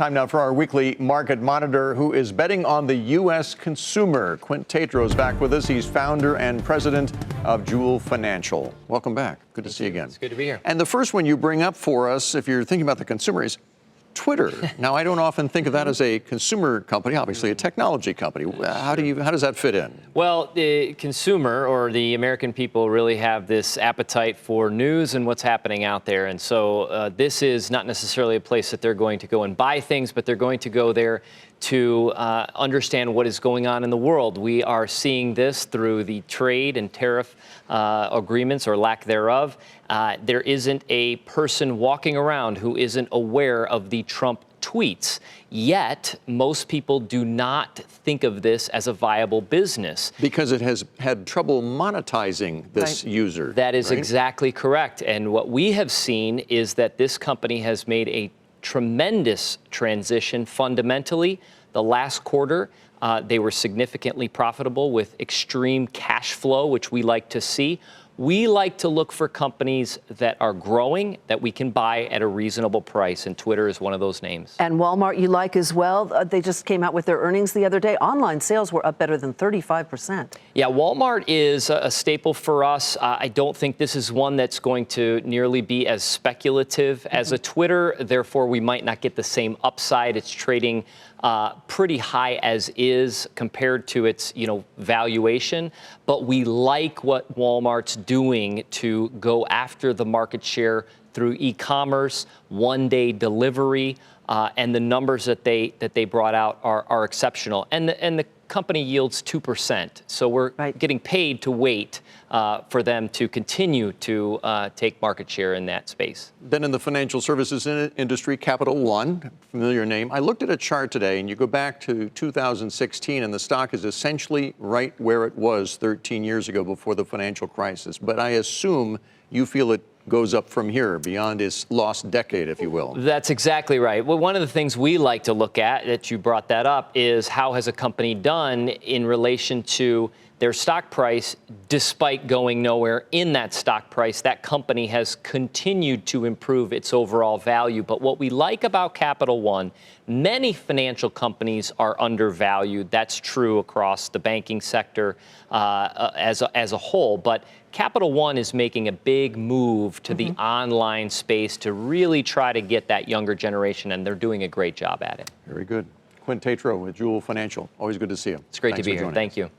Time now for our weekly market monitor, who is betting on the U.S. consumer. Quint Tatro is back with us. He's founder and president of Joule Financial. Welcome back. Good to see you again. It's good to be here. And the first one you bring up for us, if you're thinking about the consumer, is Twitter. Now, I don't often think of that as a consumer company, obviously a technology company. How does that fit in? Well, the consumer or the American people really have this appetite for news and what's happening out there. And so this is not necessarily a place that they're going to go and buy things, but they're going to go there to understand what is going on in the world. We are seeing this through the trade and tariff agreements or lack thereof. There isn't a person walking around who isn't aware of the Trump tweets. Yet, most people do not think of this as a viable business. Because it has had trouble monetizing this user. That is right? exactly correct. And what we have seen is that this company has made a tremendous transition fundamentally. The last quarter, they were significantly profitable with extreme cash flow, which we like to see. We like to look for companies that are growing, that we can buy at a reasonable price, and Twitter is one of those names. And Walmart you like as well. They just came out with their earnings the other day. Online sales were up better than 35%. Yeah, Walmart is a staple for us. I don't think this is one that's going to nearly be as speculative as a Twitter. Therefore, we might not get the same upside. It's trading pretty high as is compared to its valuation. But we like what Walmart's doing to go after the market share through e-commerce, one-day delivery, and the numbers that they brought out are exceptional. And the company yields 2%. So we're getting paid to wait for them to continue to take market share in that space. Then in the financial services industry, Capital One, familiar name. I looked at a chart today, and you go back to 2016, and the stock is essentially right where it was 13 years ago before the financial crisis. But I assume you feel it goes up from here, beyond its lost decade, if you will. That's exactly right. Well, one of the things we like to look at, that you brought that up, is how has a company done in relation to their stock price. Despite going nowhere in that stock price, that company has continued to improve its overall value. But what we like about Capital One, many financial companies are undervalued. That's true across the banking sector as a whole. But Capital One is making a big move to the online space to really try to get that younger generation, and they're doing a great job at it. Very good. Quint Tatro with Joule Financial. Always good to see you. It's great Thanks to be here. Thank you.